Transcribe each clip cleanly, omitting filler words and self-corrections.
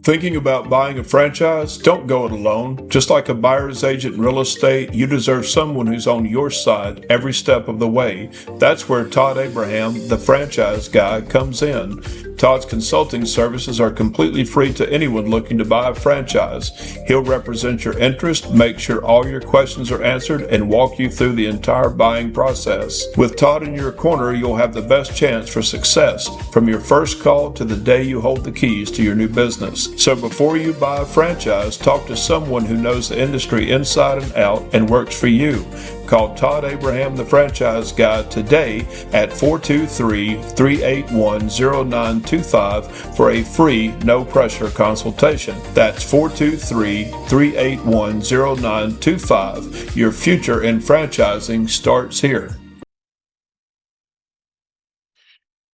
Thinking about buying a franchise? Don't go it alone. Just like a buyer's agent in real estate, you deserve someone who's on your side every step of the way. That's where Todd Abraham, the franchise guy, comes in. Todd's consulting services are completely free to anyone looking to buy a franchise. He'll represent your interest, make sure all your questions are answered, and walk you through the entire buying process. With Todd in your corner, you'll have the best chance for success from your first call to the day you hold the keys to your new business. So before you buy a franchise, talk to someone who knows the industry inside and out and works for you. Call Todd Abraham, the franchise guy, today at 423-381-0925 for a free, no-pressure consultation. That's 423-381-0925. Your future in franchising starts here.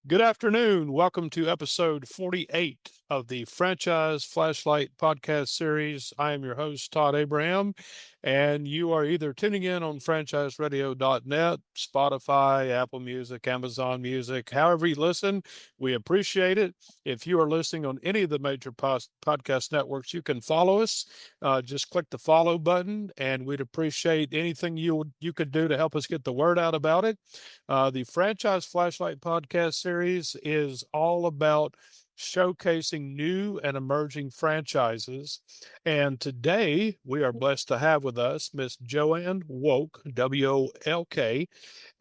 Good afternoon. Welcome to episode 48 of the Franchise Flashlight podcast series. I am your host, Todd Abraham, and you are either tuning in on franchiseradio.net, Spotify, Apple Music, Amazon Music, however you listen. We appreciate it. If you are listening on any of the major podcast networks, you can follow us. Just click the follow button, and we'd appreciate anything you could do to help us get the word out about it. The Franchise Flashlight podcast series is all about showcasing new and emerging franchises. And today we are blessed to have with us Miss Joanne Wolk, WOLK,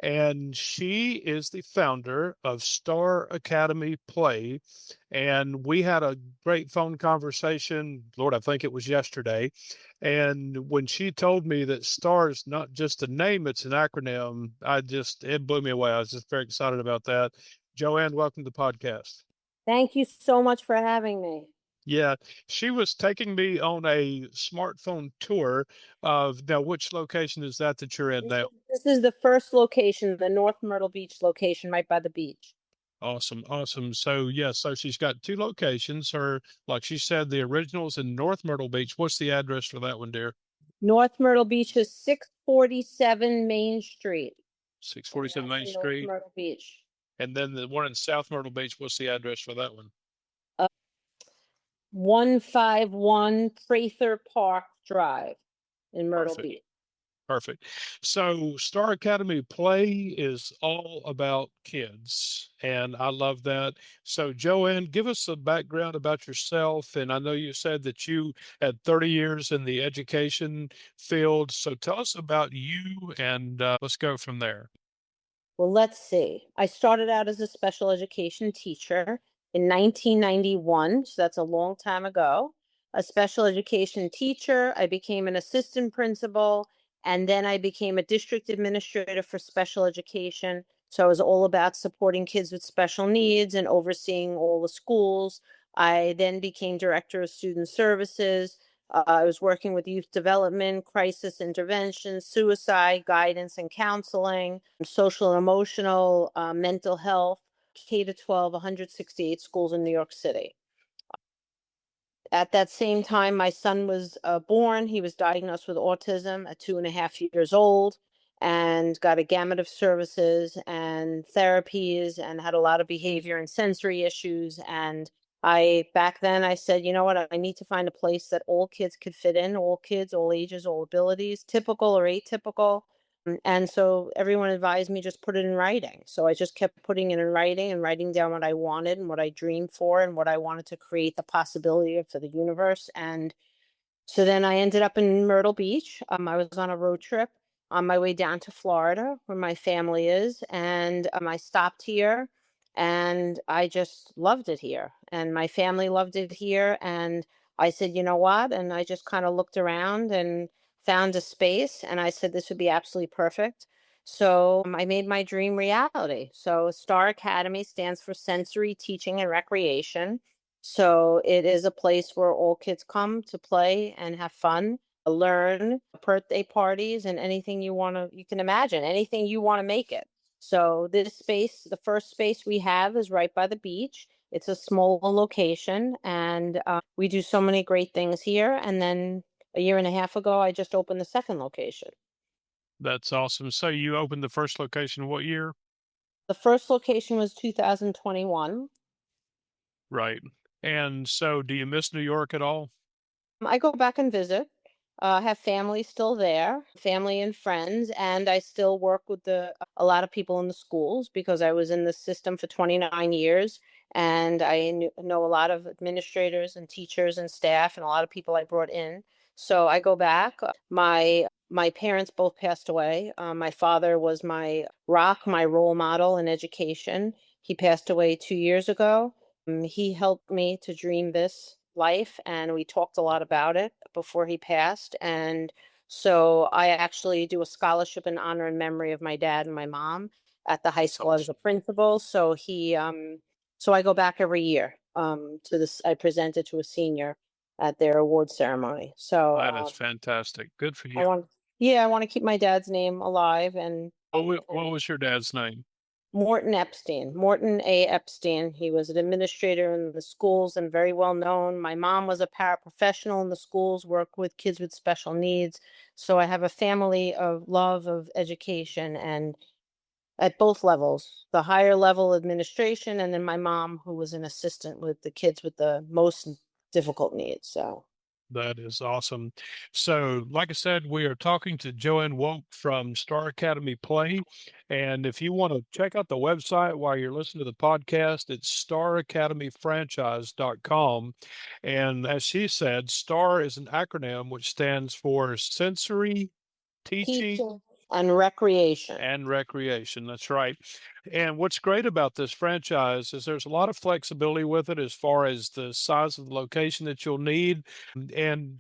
and she is the founder of Star Academy Play. And we had a great phone conversation, Lord, I think it was yesterday. And when she told me that STAR is not just a name, it's an acronym, it blew me away. I was just very excited about that. Joanne, welcome to the podcast. Thank you so much for having me. Yeah, she was taking me on a smartphone tour of now, which location is that you're in now? This is the first location, the North Myrtle Beach location, right by the beach. Awesome, awesome. So yeah, so she's got two locations. Like she said, the original's in North Myrtle Beach. What's the address for that one, dear? North Myrtle Beach is 647 Main Street. 647 Main North Street. Myrtle Beach. And then the one in South Myrtle Beach, what's the address for that one? 151 Prather Park Drive in Myrtle Perfect. Beach. Perfect. So Star Academy Play is all about kids, and I love that. So Joanne, give us a background about yourself. And I know you said that you had 30 years in the education field. So tell us about you, and let's go from there. Well, let's see. I started out as a special education teacher in 1991, so that's a long time ago. A special education teacher, I became an assistant principal, and then I became a district administrator for special education. So I was all about supporting kids with special needs and overseeing all the schools. I then became director of student services. I was working with youth development, crisis intervention, suicide guidance and counseling, social and emotional, mental health, K to 12, 168 schools in New York City. At that same time, my son was born. He was diagnosed with autism at 2.5 years old and got a gamut of services and therapies and had a lot of behavior and sensory issues. And back then, I said, you know what, I need to find a place that all kids could fit in, all kids, all ages, all abilities, typical or atypical. And so everyone advised me just put it in writing. So I just kept putting it in writing and writing down what I wanted and what I dreamed for and what I wanted to create the possibility of for the universe. And so then I ended up in Myrtle Beach. I was on a road trip on my way down to Florida, where my family is, and I stopped here, and I just loved it here, and my family loved it here, and I said, you know what? And I just kind of looked around and found a space, and I said this would be absolutely perfect. So I made my dream reality. So Star Academy stands for Sensory Teaching and Recreation. So it is a place where all kids come to play and have fun, learn, birthday parties, and anything you can imagine, anything you want to make it. So this space, the first space we have is right by the beach. It's a small location, and we do so many great things here. And then a year and a half ago, I just opened the second location. That's awesome. So you opened the first location what year? The first location was 2021. Right. And so do you miss New York at all? I go back and visit. Have family still there, family and friends, and I still work with a lot of people in the schools because I was in the system for 29 years, and know a lot of administrators and teachers and staff, and a lot of people I brought in. So I go back. My parents both passed away. My father was my rock, my role model in education. He passed away 2 years ago. He helped me to dream this life, and we talked a lot about it before he passed. And so I actually do a scholarship in honor and memory of my dad and my mom at the high That's school as a awesome. principal. So I go back every year to this. I presented to a senior at their award ceremony. So That is fantastic. Good for I you. want, yeah, I want to keep my dad's name alive and What was your dad's name? Morton Epstein, Morton A. Epstein. He was an administrator in the schools and very well known. My mom was a paraprofessional in the schools, worked with kids with special needs. So I have a family of love of education and at both levels, the higher level administration, and then my mom, who was an assistant with the kids with the most difficult needs. So That is awesome. So, like I said, we are talking to Joanne Wolk from Star Academy Play. And if you want to check out the website while you're listening to the podcast, it's staracademyfranchise.com. And as she said, STAR is an acronym which stands for sensory, teaching, teaching and recreation. and recreation. That's right. And what's great about this franchise is there's a lot of flexibility with it as far as the size of the location that you'll need and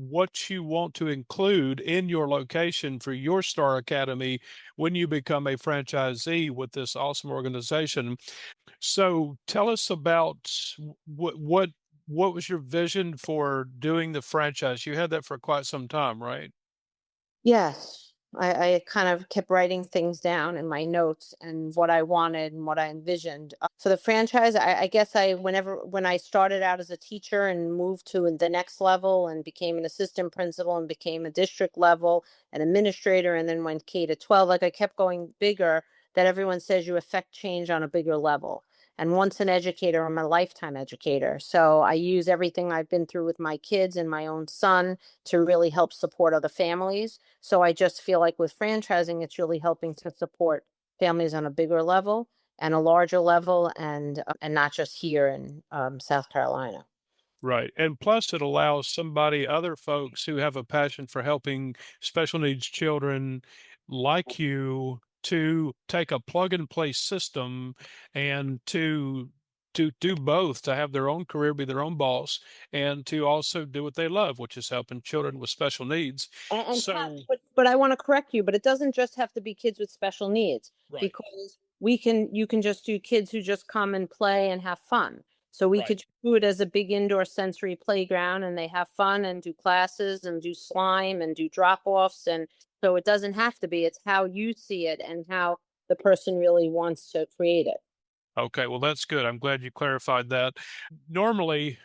what you want to include in your location for your Star Academy when you become a franchisee with this awesome organization. So tell us about what was your vision for doing the franchise? You had that for quite some time, right? Yes, I kind of kept writing things down in my notes and what I wanted and what I envisioned. For the franchise, I guess when I started out as a teacher and moved to the next level and became an assistant principal and became a district level, an administrator, and then went K to 12, like I kept going bigger, that everyone says you affect change on a bigger level. And once an educator, I'm a lifetime educator. So I use everything I've been through with my kids and my own son to really help support other families. So I just feel like with franchising, it's really helping to support families on a bigger level and a larger level, and not just here in South Carolina. Right. And plus, it allows somebody, other folks who have a passion for helping special needs children like you to take a plug and play system and to do both, to have their own career, be their own boss, and to also do what they love, which is helping children with special needs. And Todd, So, but I want to correct you, but it doesn't just have to be kids with special needs right, because you can just do kids who just come and play and have fun. So we right. could do it as a big indoor sensory playground and they have fun and do classes and do slime and do drop-offs. And so it doesn't have to be, it's how you see it and how the person really wants to create it. Okay, well, that's good. I'm glad you clarified that. Normally,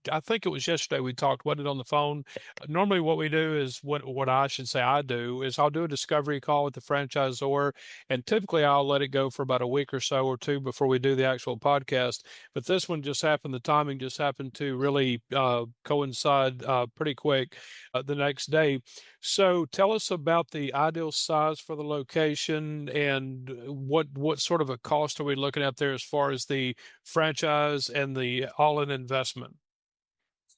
I think it was yesterday we talked, wasn't it, on the phone? Normally, what we do is what I should say I do is I'll do a discovery call with the franchisor, and typically I'll let it go for about a week or so or two before we do the actual podcast. But this one just happened, the timing just happened to really coincide pretty quick the next day. So tell us about the ideal size for the location and what sort of a cost are we looking at there as far as the franchise and the all-in investment?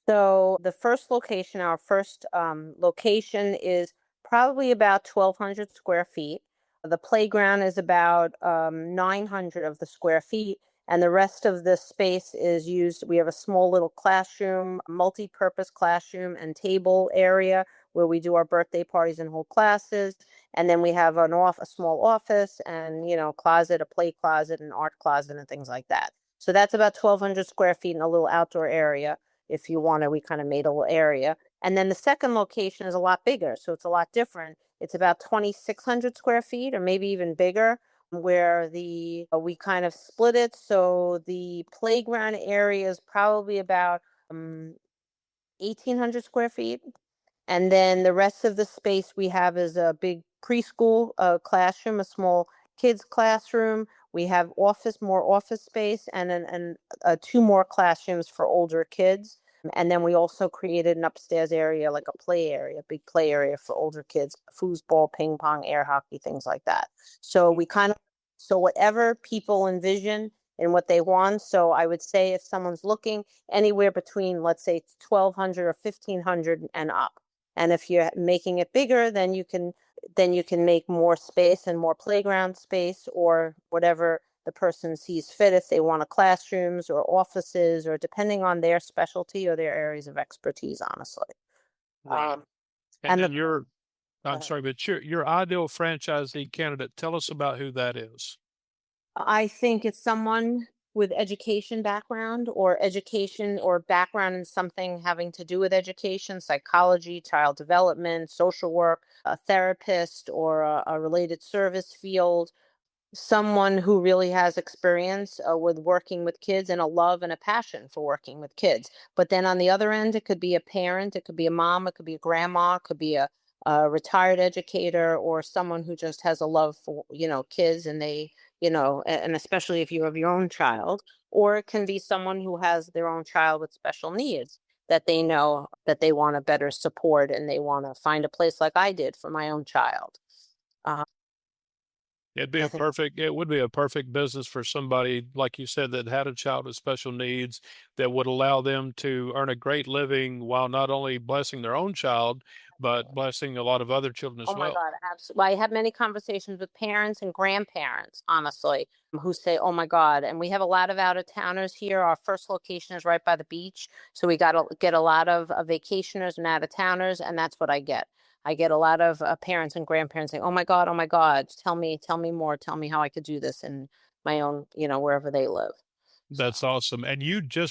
So the first location, our first location is probably about 1,200 square feet. The playground is about 900 of the square feet, and the rest of the space is used. We have a small little classroom, multi-purpose classroom and table area where we do our birthday parties and hold classes. And then we have a small office and, closet, a play closet, an art closet, and things like that. So that's about 1,200 square feet in a little outdoor area if you want to. We kind of made a little area. And then the second location is a lot bigger. So it's a lot different. It's about 2,600 square feet or maybe even bigger, where we kind of split it. So the playground area is probably about 1,800 square feet. And then the rest of the space we have is a big preschool classroom, a small kids classroom. We have more office space, and 2 more classrooms for older kids. And then we also created an upstairs area, like a play area, big play area for older kids, foosball, ping pong, air hockey, things like that. So so whatever people envision and what they want. So I would say if someone's looking anywhere between, let's say, 1,200 or 1,500 and up. And if you're making it bigger, then you can make more space and more playground space, or whatever the person sees fit, if they want classrooms or offices, or depending on their specialty or their areas of expertise, honestly. Right. Um, And and then the I'm uh, sorry, but your ideal franchisee candidate, tell us about who that is. I think it's someone with education background, or education or background in something having to do with education, psychology, child development, social work, a therapist, or a related service field. Someone who really has experience with working with kids, and a love and a passion for working with kids. But then on the other end, it could be a parent, it could be a mom, it could be a grandma, it could be a retired educator, or someone who just has a love for, kids, and and especially if you have your own child. Or it can be someone who has their own child with special needs, that they know that they want to better support, and they want to find a place like I did for my own child. Uh, I think. It would be a perfect business for somebody, like you said, that had a child with special needs, that would allow them to earn a great living while not only blessing their own child, but blessing a lot of other children Oh as my well. God, absolutely. I have many conversations with parents and grandparents, honestly, who say, "Oh my God." And we have a lot of out of towners here. Our first location is right by the beach. So we got to get a lot of vacationers and out of towners. And that's what I get. I get a lot of parents and grandparents saying, oh my God, tell me more. Tell me how I could do this in my own, wherever they live. So. That's awesome. And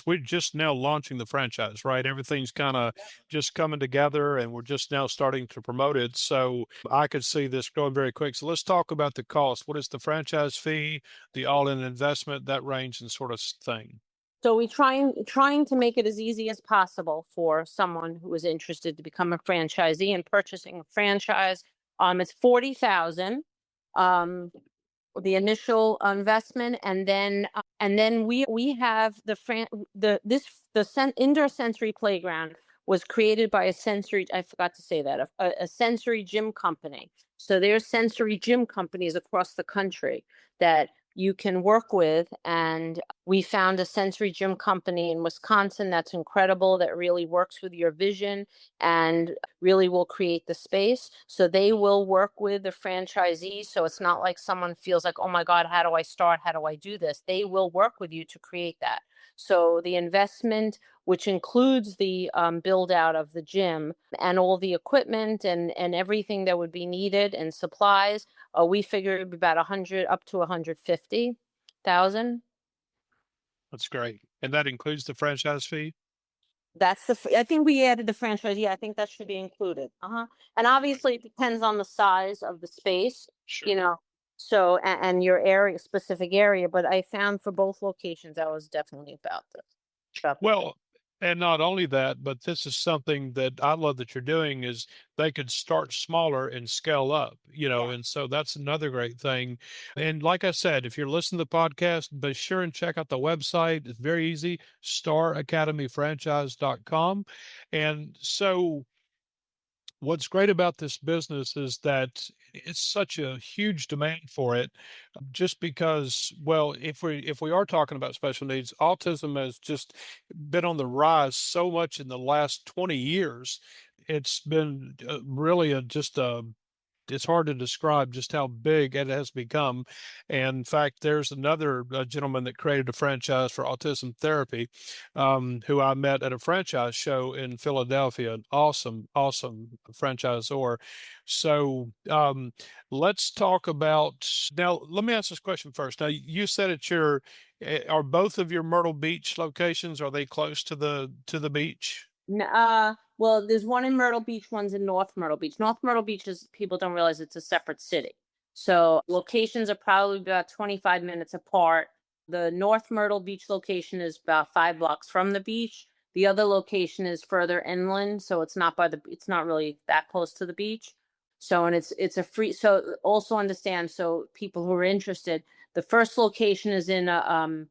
we're just now launching the franchise, right? Everything's kind of just coming together and we're just now starting to promote it. So I could see this growing very quick. So let's talk about the cost. What is the franchise fee, the all-in investment, that range and sort of thing? So we trying to make it as easy as possible for someone who is interested to become a franchisee and purchasing a franchise. It's 40,000, um, the initial investment, and then we have the indoor sensory playground was created by a sensory. I forgot to say that, a sensory gym company. So there's sensory gym companies across the country that you can work with, and we found a sensory gym company in Wisconsin that's incredible, that really works with your vision and really will create the space. So they will work with the franchisee. So it's not like someone feels like, oh my God, how do I start? How do I do this? They will work with you to create that. So the investment, which includes the build out of the gym and all the equipment and everything that would be needed, and supplies, we figure it'd be about 100 up to 150,000. That's great. And that includes the franchise fee? I think we added the franchise. Yeah, I think that should be included. And obviously it depends on the size of the space, you Sure. know. So, and your area, specific area. But I found for both locations, that was definitely about the same. Well, and not only that, but this is something that I love that you're doing is they could start smaller and scale up, Yeah. and so that's another great thing. And like I said, if you're listening to the podcast, be sure and check out the website. It's very easy, staracademyfranchise.com. And so what's great about this business is that it's such a huge demand for it, just because, well, if we are talking about special needs, autism has just been on the rise so much in the last 20 years. It's been really just a it's hard to describe just how big it has become. And in fact, there's another gentleman that created a franchise for autism therapy, who I met at a franchise show in Philadelphia. An awesome, awesome franchisor. So let's talk about now. Let me ask this question first. Now, you said are both of your Myrtle Beach locations, are they close to the beach? Well, there's one in Myrtle Beach, one's in North Myrtle Beach. North Myrtle Beach is, people don't realize it's a separate city. So locations are probably about 25 minutes apart. The North Myrtle Beach location is about 5 blocks from the beach. The other location is further inland, so it's not really that close to the beach. So, and it's a free, so also understand, so people who are interested, The first location is in a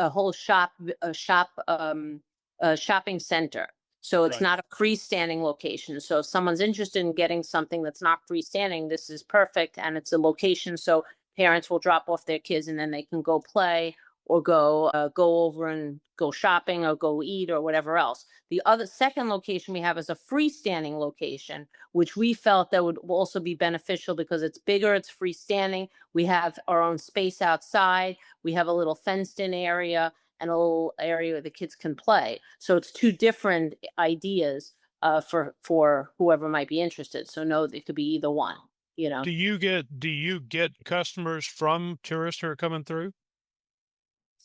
whole shopping center. So it's Right. not a freestanding location. So if someone's interested in getting something that's not freestanding, this is perfect. And it's a location so parents will drop off their kids and then they can go play or go over and go shopping or go eat or whatever else. The second location we have is a freestanding location, which we felt that would also be beneficial because it's bigger, it's freestanding. We have our own space outside. We have a little fenced in area and a little area where the kids can play. So it's two different ideas for whoever might be interested. So no, it could be either one. Do you get customers from tourists who are coming through?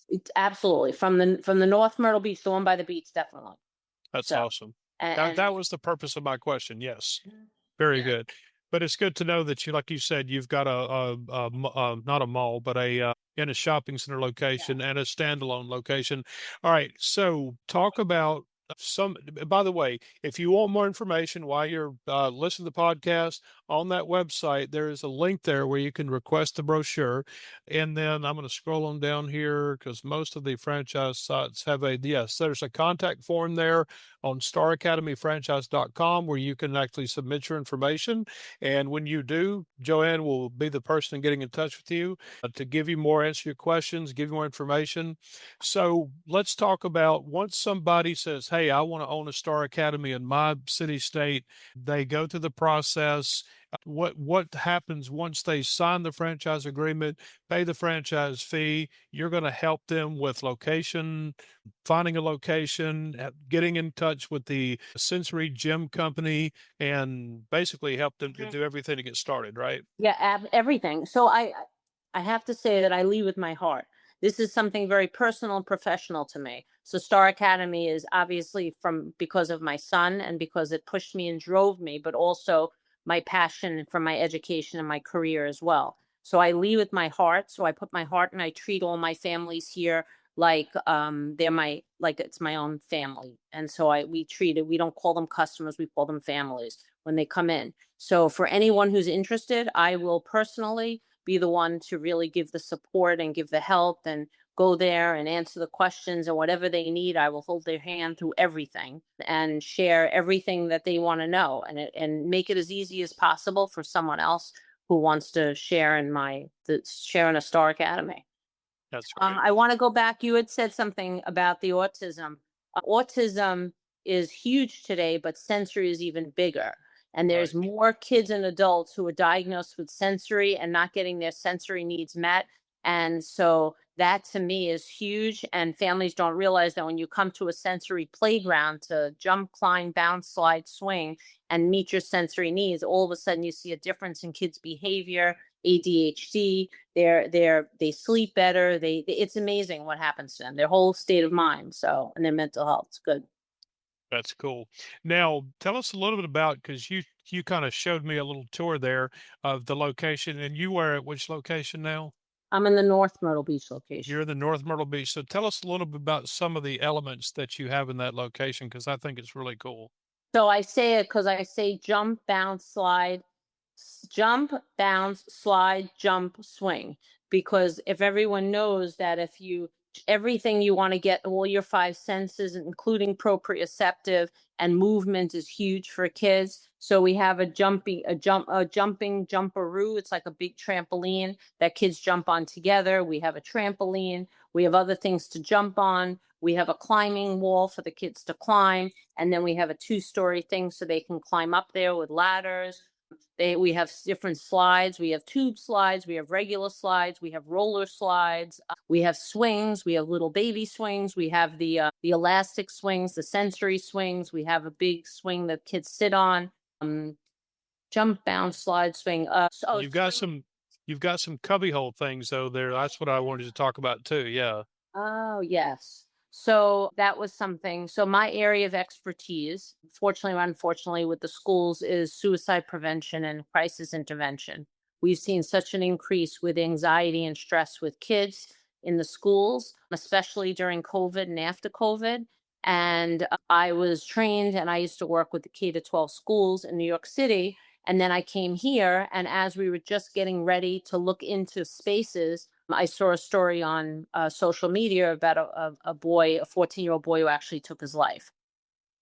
It's absolutely from the North Myrtle Beach, the one by the beach, definitely. That's So awesome. and That was the purpose of my question. Yes. Very yeah, good. But it's good to know that you, like you said, you've got not a mall, but in a shopping center location and a standalone location. All right. So talk about by the way, if you want more information while you're listening to the podcast on that website, there is a link there where you can request the brochure. And then I'm going to scroll on down here because most of the franchise sites have yes, there's a contact form there on staracademyfranchise.com where you can actually submit your information. And when you do, Joanne will be the person getting in touch with you to give you more, answer your questions, give you more information. So let's talk about once somebody says, hey, I want to own a Star Academy in my city, state, they go through the process. What happens once they sign the franchise agreement, pay the franchise fee? You're going to help them with location, finding a location, getting in touch with the sensory gym company, and basically help them to do everything to get started, right? yeah, everything. So I have to say that I lead with my heart. This is something very personal and professional to me. So Star Academy is obviously because of my son and because it pushed me and drove me, but also my passion for my education and my career as well. So I lead with my heart. So I put my heart and I treat all my families here like it's my own family. And so we don't call them customers, we call them families when they come in. So for anyone who's interested, I will personally be the one to really give the support and give the help and go there and answer the questions and whatever they need. I will hold their hand through everything and share everything that they want to know and make it as easy as possible for someone else who wants to share in a Star Academy. That's great. I want to go back. You had said something about the autism. Autism is huge today, but sensory is even bigger. And there's Right. more kids and adults who are diagnosed with sensory and not getting their sensory needs met. And so that to me is huge. And families don't realize that when you come to a sensory playground to jump, climb, bounce, slide, swing, and meet your sensory needs, all of a sudden you see a difference in kids' behavior, ADHD, they sleep better. It's amazing what happens to them, their whole state of mind. So, and their mental health. It's good. That's cool. Now, tell us a little bit about because you kind of showed me a little tour there of the location, and you were at which location now? I'm in the North Myrtle Beach location. You're in the North Myrtle Beach. So tell us a little bit about some of the elements that you have in that location because I think it's really cool. So I say it because I say jump, bounce, slide, jump, bounce, slide, jump, swing. Because if everyone knows that everything you want to get, all your five senses, including proprioceptive and movement, is huge for kids. So we have a jumping jumperoo. It's like a big trampoline that kids jump on together. We have a trampoline. We have other things to jump on. We have a climbing wall for the kids to climb. And then we have a 2-story thing so they can climb up there with ladders. We have different slides. We have tube slides. We have regular slides. We have roller slides. We have swings. We have little baby swings. We have the elastic swings, the sensory swings. We have a big swing that kids sit on. Jump, bounce, slide, swing. You've got some cubbyhole things though there. That's what I wanted to talk about too. Yeah. Oh, yes. So that was something. So my area of expertise, fortunately or unfortunately, with the schools is suicide prevention and crisis intervention. We've seen such an increase with anxiety and stress with kids in the schools, especially during COVID and after COVID. And I was trained and I used to work with the K to 12 schools in New York City. And then I came here, and as we were just getting ready to look into spaces, I saw a story on social media about a boy, a 14-year-old boy who actually took his life.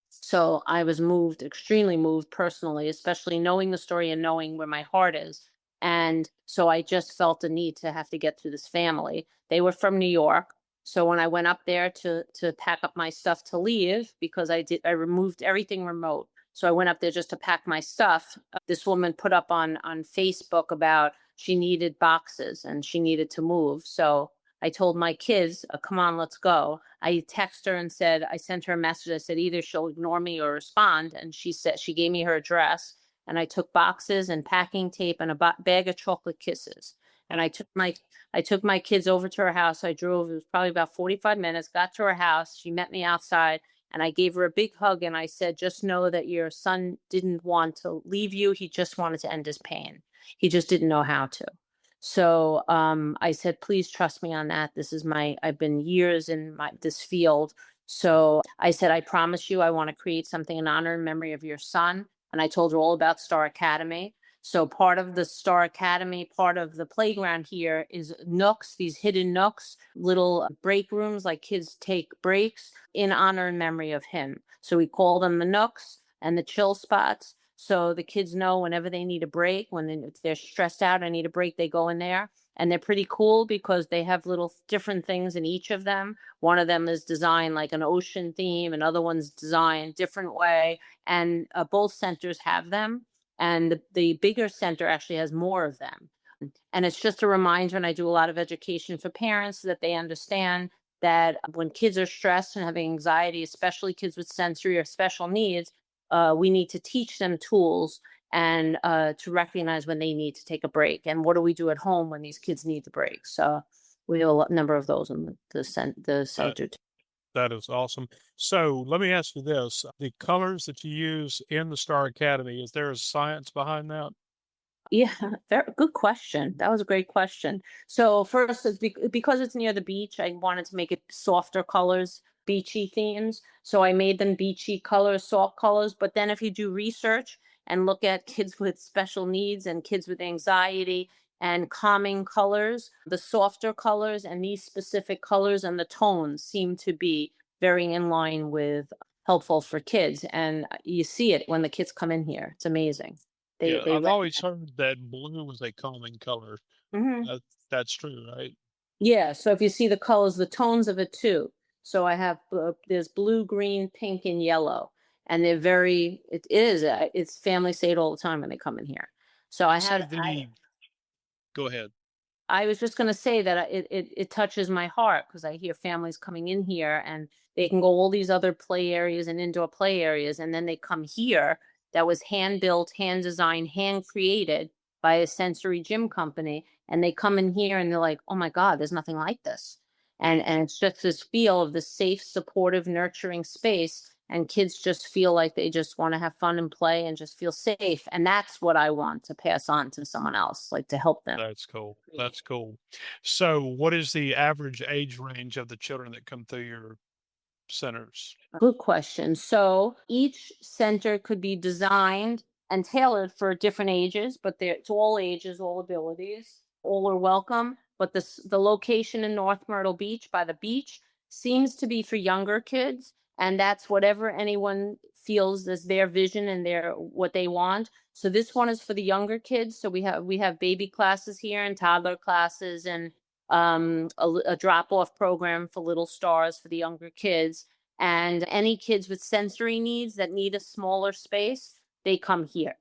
So I was moved, extremely moved personally, especially knowing the story and knowing where my heart is. And so I just felt a need to have to get to this family. They were from New York. So when I went up there to pack up my stuff to leave, because I removed everything remote. So I went up there just to pack my stuff. This woman put up on Facebook about she needed boxes and she needed to move. So I told my kids, come on, let's go. I texted her and said, I sent her a message. I said, either she'll ignore me or respond. And she said, she gave me her address, and I took boxes and packing tape and a bag of chocolate kisses. And I took my kids over to her house. I drove, it was probably about 45 minutes, got to her house. She met me outside, and I gave her a big hug. And I said, just know that your son didn't want to leave you. He just wanted to end his pain. He just didn't know how to. So I said, please trust me on that. I've been years in this field. So I said, I promise you, I want to create something in honor and memory of your son. And I told her all about Star Academy. So part of the Star Academy, part of the playground here is nooks, these hidden nooks, little break rooms, like kids take breaks in honor and memory of him. So we call them the nooks and the chill spots. So the kids know whenever they need a break, if they're stressed out and need a break, they go in there. And they're pretty cool because they have little different things in each of them. One of them is designed like an ocean theme, another one's designed different way. And both centers have them. And the bigger center actually has more of them. And it's just a reminder, and I do a lot of education for parents so that they understand that when kids are stressed and having anxiety, especially kids with sensory or special needs, we need to teach them tools and to recognize when they need to take a break. And what do we do at home when these kids need the break? So we have a number of those in the center. That is awesome. So let me ask you this. The colors that you use in the Star Academy, is there a science behind that? Yeah, very good question. That was a great question. So first, because it's near the beach, I wanted to make it softer colors, beachy themes. So I made them beachy colors, soft colors. But then if you do research and look at kids with special needs and kids with anxiety and calming colors, the softer colors and these specific colors and the tones seem to be very in line with helpful for kids. And you see it when the kids come in here. It's amazing. Yeah, They I've always heard that blue is a calming color. Mhm. That's true, right? Yeah, so if you see the colors, the tones of it too. So I have there's blue, green, pink, and yellow, and it's family say it all the time when they come in here. So So go ahead. I was just going to say that it touches my heart because I hear families coming in here and they can go all these other play areas and indoor play areas, and then they come here that was hand built, hand designed, hand created by a sensory gym company, and they come in here and they're like, oh my God, there's nothing like this. And it's just this feel of the safe, supportive, nurturing space. And kids just feel like they just want to have fun and play and just feel safe. And that's what I want to pass on to someone else, like to help them. That's cool. That's cool. So what is the average age range of the children that come through your centers? Good question. So each center could be designed and tailored for different ages, but it's all ages, all abilities, all are welcome. But the location in North Myrtle Beach by the beach seems to be for younger kids, and that's whatever anyone feels is their vision and their what they want. So this one is for the younger kids. So we have baby classes here and toddler classes and a drop off program for little stars for the younger kids. And any kids with sensory needs that need a smaller space, they come here.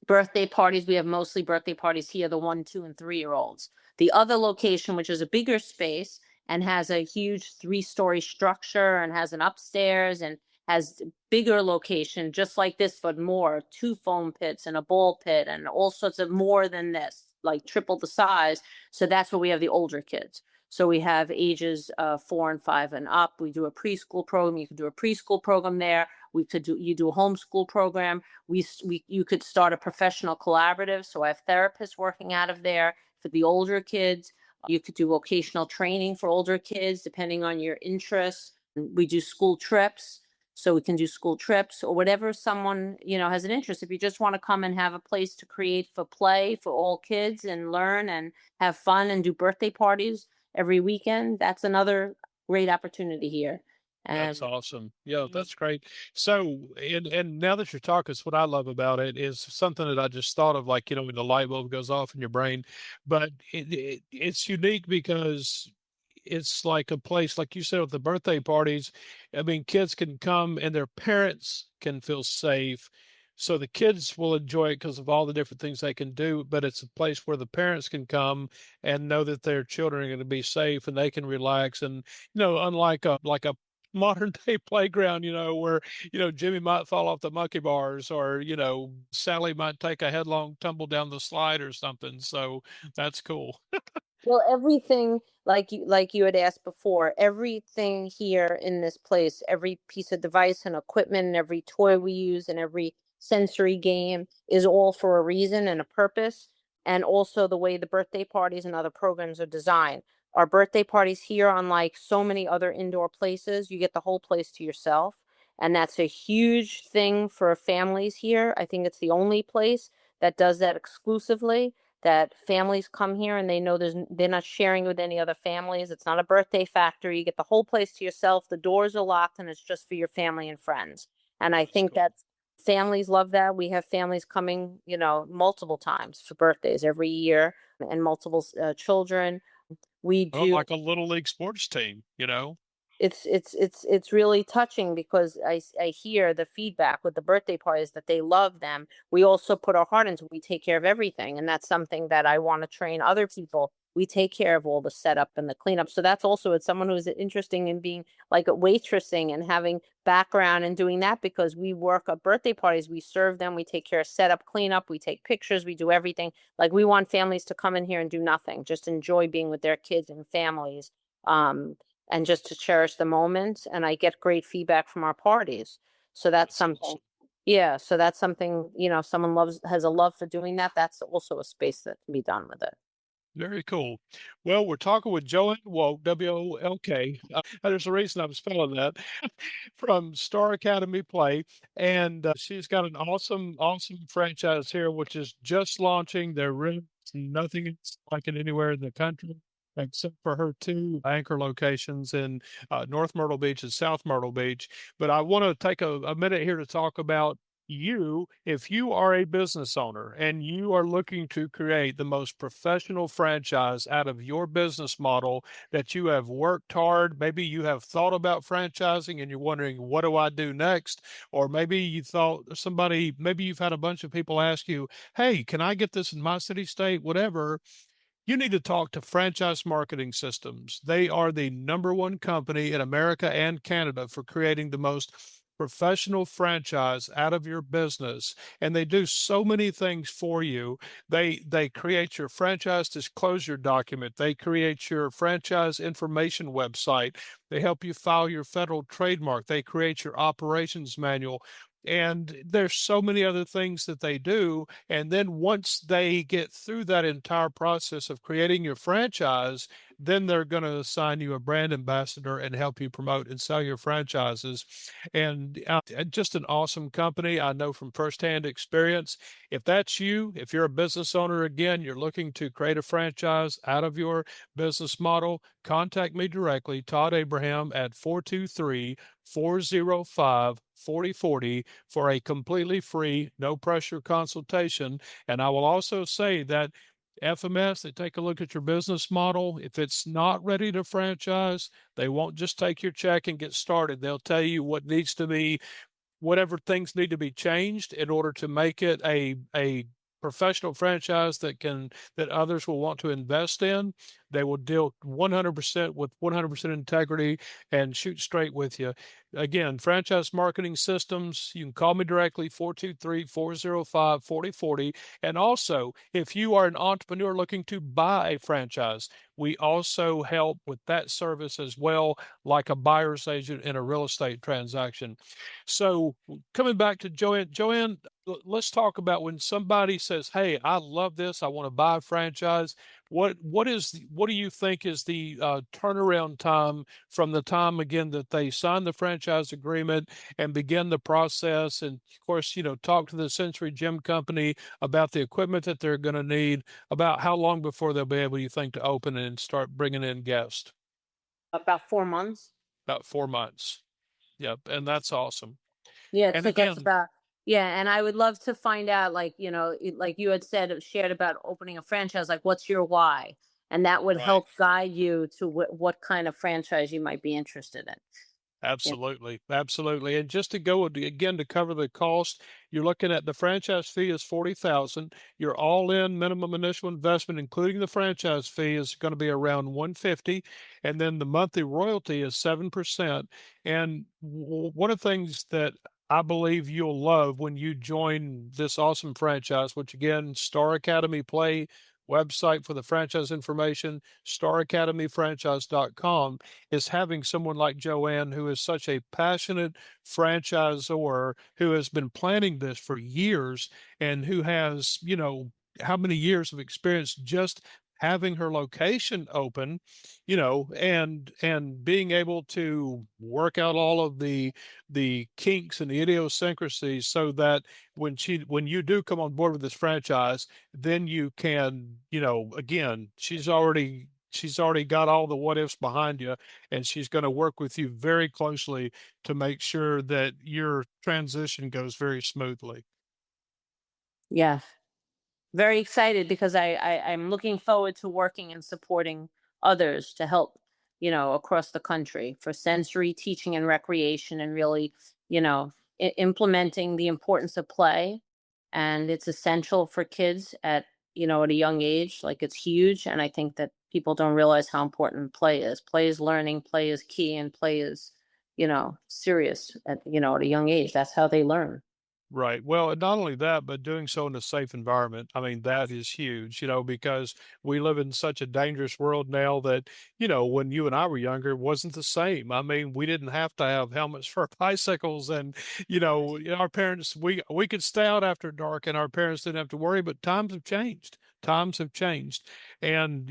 Birthday parties, we have mostly birthday parties here, the 1, 2, and 3-year-olds. The other location, which is a bigger space and has a huge 3-story structure and has an upstairs and has bigger location, just like this, but more, 2 foam pits and a ball pit and all sorts of more than this, like triple the size. So that's where we have the older kids. So we have ages 4 and 5 and up. We do a preschool program. You could do a preschool program there. You do a homeschool program. You could start a professional collaborative. So I have therapists working out of there for the older kids. You could do vocational training for older kids, depending on your interests. We do school trips. so we can do school trips or whatever someone, has an interest. If you just want to come and have a place to create for play for all kids and learn and have fun and do birthday parties every weekend, that's another great opportunity here. That's And awesome. Yeah, Mhm. that's great. So, and now that you're talking, it's what I love about it is something that I just thought of, like, when the light bulb goes off in your brain. But it's unique because it's like a place, like you said, with the birthday parties. I mean, kids can come and their parents can feel safe. So the kids will enjoy it because of all the different things they can do, but it's a place where the parents can come and know that their children are going to be safe and they can relax. And unlike a modern day playground, where, Jimmy might fall off the monkey bars, or, Sally might take a headlong tumble down the slide or something. So that's cool. Well, everything, like you had asked before, everything here in this place, every piece of device and equipment and every toy we use and every sensory game is all for a reason and a purpose. And also the way the birthday parties and other programs are designed. Our birthday parties here, unlike so many other indoor places, you get the whole place to yourself. And that's a huge thing for families here. I think it's the only place that does that exclusively, that families come here and they know they're not sharing with any other families. It's not a birthday factory. You get the whole place to yourself. The doors are locked and it's just for your family and friends. And I That's think cool. that families love that. We have families coming, multiple times for birthdays every year and multiple children. We Well, do like a little league sports team. it's really touching because I hear the feedback with the birthday parties that they love them. We also put our heart into, we take care of everything, and that's something that I want to train other people. We take care of all the setup and the cleanup. So that's also, it's someone who's interesting in being like a waitressing and having background and doing that, because we work at birthday parties, we serve them, we take care of setup, cleanup, we take pictures, we do everything. Like, we want families to come in here and do nothing, just enjoy being with their kids and families. Um, and just to cherish the moment. And I get great feedback from our parties. So that's That's something. awesome. Yeah. So that's something, someone has a love for doing that. That's also a space that can be done with it. Very cool. Well, we're talking with Joanne Wolk, WOLK. There's a reason I'm spelling that from Star Academy Play. And she's got an awesome, awesome franchise here, which is just launching. There really is nothing else like it anywhere in the country except for her two anchor locations in North Myrtle Beach and South Myrtle Beach. But I want to take a minute here to talk about you. If you are a business owner and you are looking to create the most professional franchise out of your business model, that you have worked hard, maybe you have thought about franchising and you're wondering, what do I do next? Or maybe you thought maybe you've had a bunch of people ask you, hey, can I get this in my city, state, whatever? You need to talk to Franchise Marketing Systems. They are the number one company in America and Canada for creating the most professional franchise out of your business, and they do so many things for you. They create your franchise disclosure document, they create your franchise information website, they help you file your federal trademark, they create your operations manual, and there's so many other things that they do. And then once they get through that entire process of creating your franchise, then they're going to assign you a brand ambassador and help you promote and sell your franchises. And just an awesome company. I know from firsthand experience. If that's you, if you're a business owner, again, you're looking to create a franchise out of your business model, contact me directly, Todd Abraham, at 423-405-4040 for a completely free, no pressure consultation. And I will also say that FMS, they take a look at your business model. If it's not ready to franchise, they won't just take your check and get started. They'll tell you whatever things need to be changed in order to make it a professional franchise that others will want to invest in. They will deal 100% with 100% integrity and shoot straight with you. Again, Franchise Marketing Systems, you can call me directly, 423-405-4040. And also, if you are an entrepreneur looking to buy a franchise, we also help with that service as well, like a buyer's agent in a real estate transaction. So, coming back to Joanne, let's talk about when somebody says, hey, I love this, I want to buy a franchise. what do you think is the turnaround time from the time again that they sign the franchise agreement and begin the process, and of course, talk to the Sensory Gym Company about the equipment that they're going to need, about how long before they'll be able, you think, to open and start bringing in guests? About 4 months. About 4 months. Yep, and that's awesome. Yeah, it And took us again, about, yeah, and I would love to find out, like, like you had shared about opening a franchise, like, what's your why? And that would right. help guide you to what kind of franchise you might be interested in. Yeah. Absolutely. Absolutely. And just to go again to cover the cost, you're looking at the franchise fee is 40,000. Your all-in minimum initial investment, including the franchise fee, is going to be around 150. And then the monthly royalty is 7%. And one of the things that I believe you'll love when you join this awesome franchise, which again, Star Academy Play website for the franchise information, staracademyfranchise.com, is having someone like Joanne, who is such a passionate franchisor, who has been planning this for years and who has, how many years of experience just having her location open, and being able to work out all of the kinks and the idiosyncrasies so that when you do come on board with this franchise, then you can, again, she's already got all the what ifs behind you, and she's going to work with you very closely to make sure that your transition goes very smoothly. Yeah. Very excited because I'm looking forward to working and supporting others to help, across the country for sensory teaching and recreation, and really, implementing the importance of play. And it's essential for kids at a young age. Like, it's huge. And I think that people don't realize how important play is. Play is learning, play is key, and play is, serious at a young age. That's how they learn. Right. Well, and not only that, but doing so in a safe environment. I mean, that is huge, because we live in such a dangerous world now that, when you and I were younger, it wasn't the same. I mean, we didn't have to have helmets for bicycles, and, our parents, we could stay out after dark and our parents didn't have to worry, but times have changed. Times have changed. And,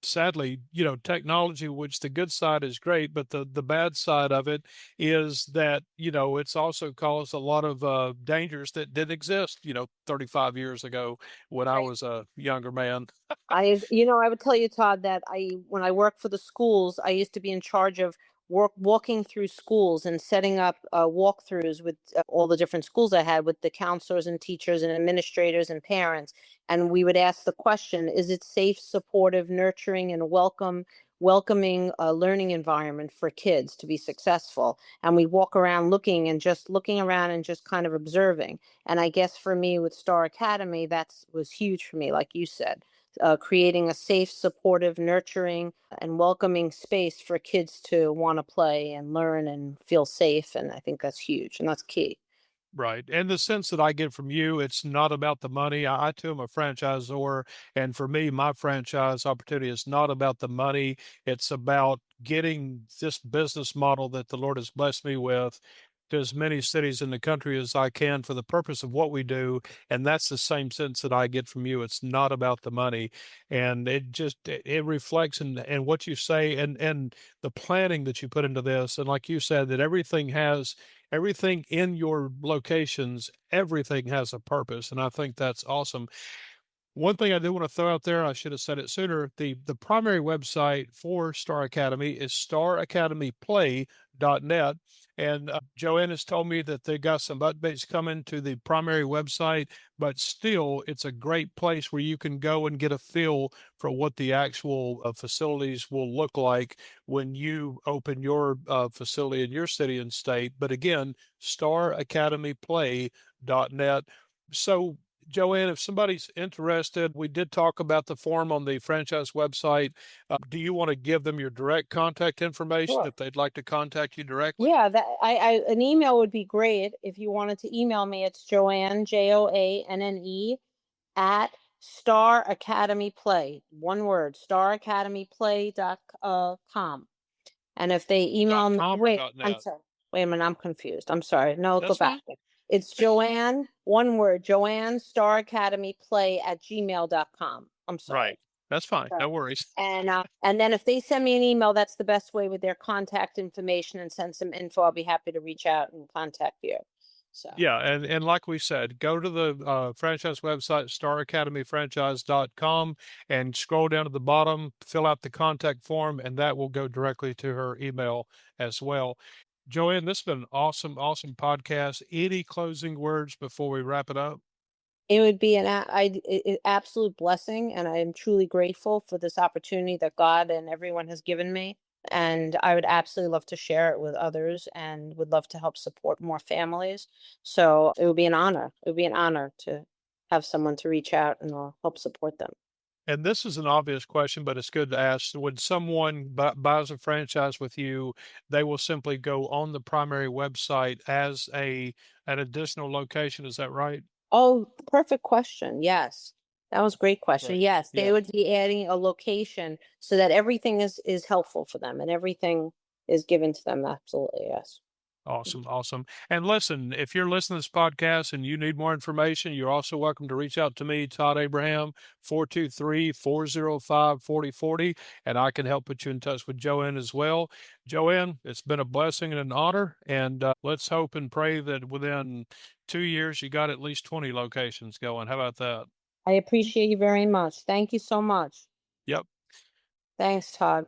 sadly, technology, which the good side is great, but the bad side of it is that, it's also caused a lot of dangers that didn't exist, 35 years ago when I was a younger man. I would tell you, Todd, that when I worked for the schools, I used to be in charge of walking through schools and setting up walkthroughs with all the different schools I had, with the counselors and teachers and administrators and parents. And we would ask the question: is it safe, supportive, nurturing, and welcoming learning environment for kids to be successful? And we walk around looking around and just kind of observing. And I guess for me with Star Academy, that was huge for me, like you said, creating a safe, supportive, nurturing, and welcoming space for kids to want to play and learn and feel safe. And I think that's huge and that's key. Right. And the sense that I get from you, it's not about the money. I too am a franchisor. And for me, my franchise opportunity is not about the money. It's about getting this business model that the Lord has blessed me with to as many cities in the country as I can for the purpose of what we do. And that's the same sense that I get from you. It's not about the money. And it reflects in what you say, and the planning that you put into this. And like you said, that everything in your locations, everything has a purpose. And I think that's awesome. One thing I do want to throw out there, I should have said it sooner. The primary website for Star Academy is staracademyplay.net. And Joanne has told me that they got some updates coming to the primary website, but still, it's a great place where you can go and get a feel for what the actual facilities will look like when you open your facility in your city and state. But again, staracademyplay.net. So, Joanne, if somebody's interested, we did talk about the form on the franchise website. Do you want to give them your direct contact information Sure. if they'd like to contact you directly? Yeah, that an email would be great. If you wanted to email me, it's Joanne, Joanne, at Star Academy Play. One word, staracademyplay.com. And if they Dot email me, com or wait, dot I'm net? sorry. Wait a minute, I'm confused. I'm sorry. No, go That's back. fine. It's Joanne, one word, Joanne, Star Academy Play at gmail.com. I'm Right. sorry. That's fine. So, No worries. and then if they send me an email, that's the best way with their contact information and send some info. I'll be happy to reach out and contact you. So, Yeah, and like we said, go to the franchise website, staracademyfranchise.com, and scroll down to the bottom, fill out the contact form, and that will go directly to her email as well. Joanne, this has been an awesome podcast. Any closing words before we wrap it up? it would be absolute blessing, and I am truly grateful for this opportunity that God and everyone has given me. And I would absolutely love to share it with others, and would love to help support more families. So it would be an honor. It would be an honor to have someone to reach out and help support them. And this is an obvious question, but it's good to ask. When someone buys a franchise with you, they will simply go on the primary website as an additional location. Is that right? Oh, perfect question. Yes. That was a great question. Right. Yes, they Yeah. would be adding a location so that everything is helpful for them and everything is given to them. Absolutely, yes. Awesome. And listen, if you're listening to this podcast and you need more information, you're also welcome to reach out to me, Todd Abraham, 423-405-4040, and I can help put you in touch with Joanne as well. Joanne, it's been a blessing and an honor, and let's hope and pray that within 2 years you got at least 20 locations going. How about that? I appreciate you very much. Thank you so much. Yep. Thanks, Todd.